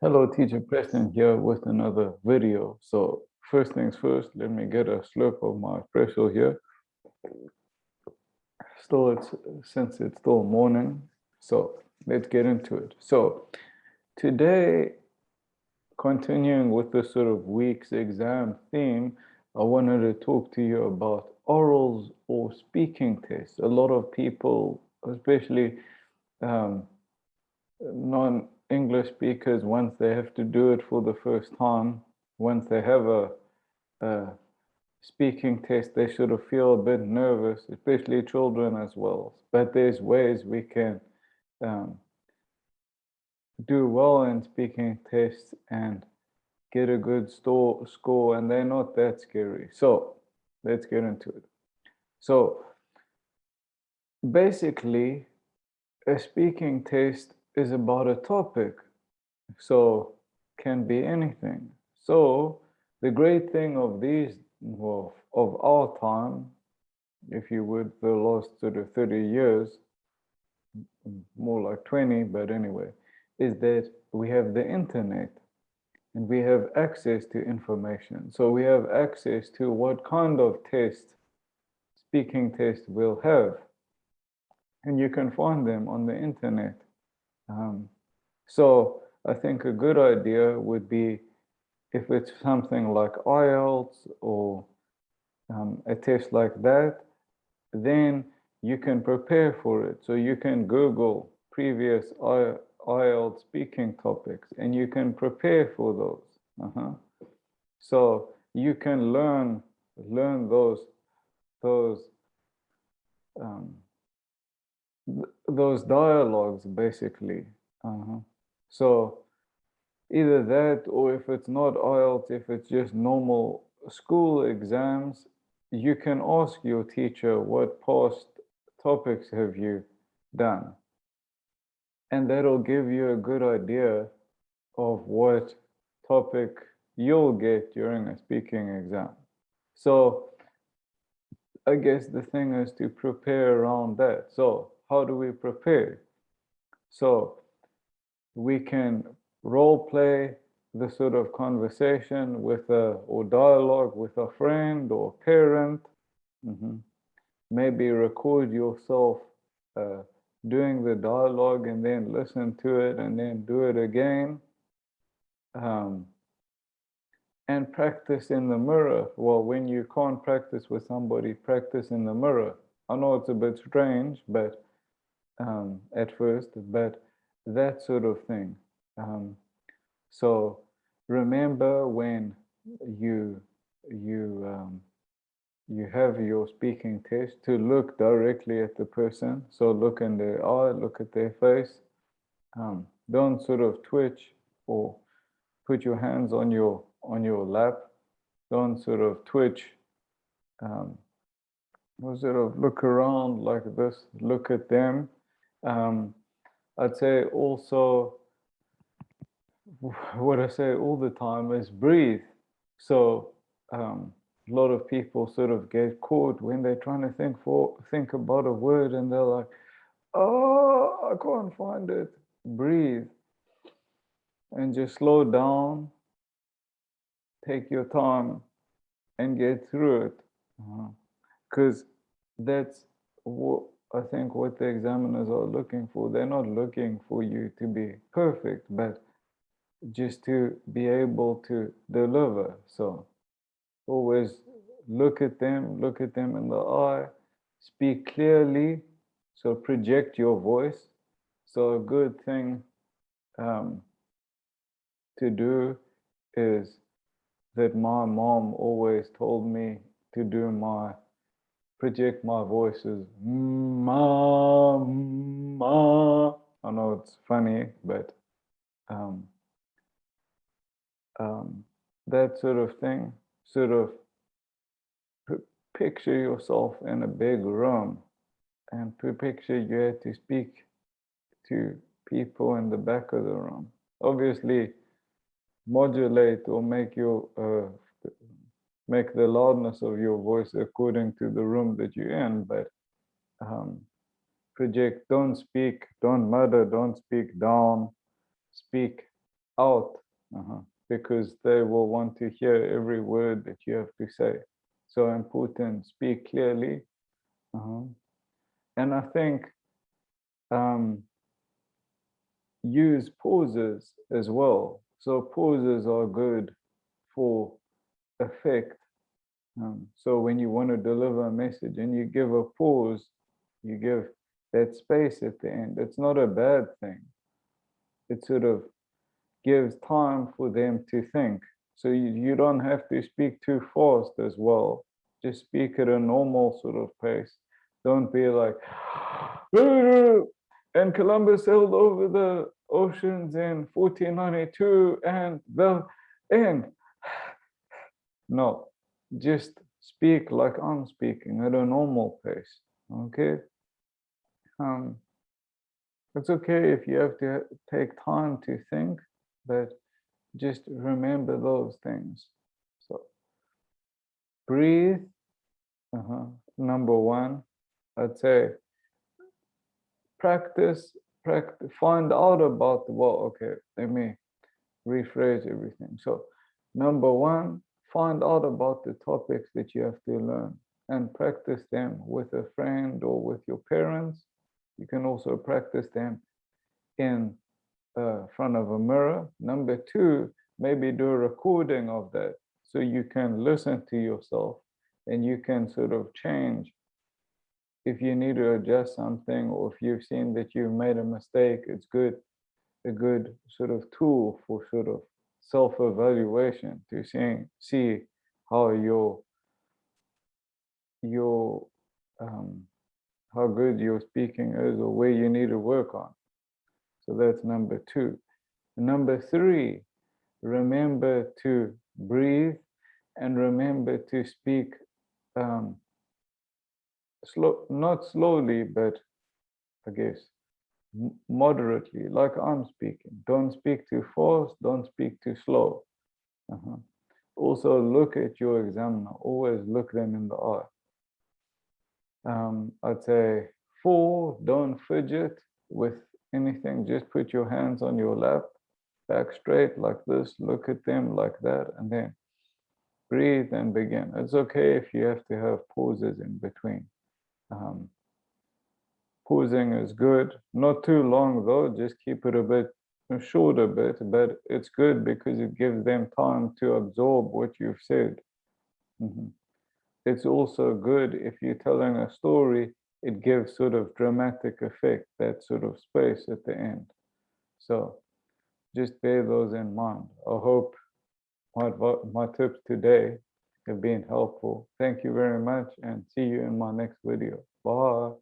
Hello, Teacher Preston here with another video. So first things first, let me get a slurp of my espresso here. Since it's still morning, so let's get into it. So today, continuing with the sort of week's exam theme, I wanted to talk to you about orals or speaking tests. A lot of people, especially um, non-English speakers, once they have to do it for the first time, once they have a speaking test, they sort of feel a bit nervous, especially children as well. But there's ways we can um, do well in speaking tests and get a good score, and they're not that scary. So let's get into it. So basically, a speaking test is about a topic, so can be anything. So the great thing of these, well, of our time, if you would, the last sort of 30 years, more like 20, but anyway, is that we have the internet and we have access to information. So we have access to what kind of test, speaking test we'll have. And you can find them on the internet. Um, so I think a good idea would be if it's something like IELTS or a test like that, then you can prepare for it. So you can Google previous IELTS speaking topics and you can prepare for those. So you can learn those um, those dialogues basically. So either that, or if it's not IELTS, if it's just normal school exams, you can ask your teacher what past topics have you done. And that'll give you a good idea of what topic you'll get during a speaking exam. So I guess the thing is to prepare around that. So how do we prepare? So we can role play the sort of conversation with or dialogue with a friend or parent. Maybe record yourself uh, doing the dialogue and then listen to it and then do it again. Um, and practice in the mirror. Well, when you can't practice with somebody, practice in the mirror. I know it's a bit strange, but at first, but that sort of thing. So remember when you you you have your speaking test to look directly at the person. So look in their eye, look at their face. Don't sort of twitch or put your hands on your lap. Don't sort of twitch. Um, or sort of look around like this. Look at them. Um, I'd say also what I say all the time is breathe. So a lot of people sort of get caught when they're trying to think about a word and they're like, oh, I can't find it. Breathe and just slow down, take your time and get through it. Because that's what I think what the examiners are looking for. They're not looking for you to be perfect, but just to be able to deliver. So always look at them in the eye, speak clearly, so project your voice. So a good thing um, to do is that my mom always told me to do my project my voice as ma ma. I know it's funny, but um, um, that sort of thing, sort of picture yourself in a big room and picture you had to speak to people in the back of the room. Obviously, modulate or make the loudness of your voice according to the room that you're in, but um, project, don't speak, don't mutter, don't speak down, speak out, because they will want to hear every word that you have to say. So important, speak clearly. And I think use pauses as well. So pauses are good for effect. So when you want to deliver a message and you give a pause, you give that space at the end. It's not a bad thing. It sort of gives time for them to think. So you don't have to speak too fast as well. Just speak at a normal sort of pace. Don't be like, and Columbus sailed over the oceans in 1492 and the end. No, just speak like I'm speaking at a normal pace. Okay. It's okay if you have to take time to think, but just remember those things. So breathe. Number one, I'd say practice, find out about okay, let me rephrase everything. So number one, find out about the topics that you have to learn and practice them with a friend or with your parents. You can also practice them in front of a mirror. Number two, maybe do a recording of that so you can listen to yourself and you can sort of change if you need to adjust something, or if you've seen that you've made a mistake. It's a good sort of tool for sort of self-evaluation to see how your how good your speaking is or where you need to work on. So that's number two. Number three, remember to breathe and remember to speak not slowly, but I guess moderately, like I'm speaking. Don't speak too fast, don't speak too slow. Also look at your examiner, always look them in the eye. I'd say 4, don't fidget with anything, just put your hands on your lap, back straight like this, look at them like that, and then breathe and begin. It's okay if you have to have pauses in between. Pausing is good, not too long though, just keep it a bit short a bit, but it's good because it gives them time to absorb what you've said. It's also good if you're telling a story, it gives sort of dramatic effect, that sort of space at the end. So just bear those in mind. I hope my tips today have been helpful. Thank you very much and see you in my next video. Bye.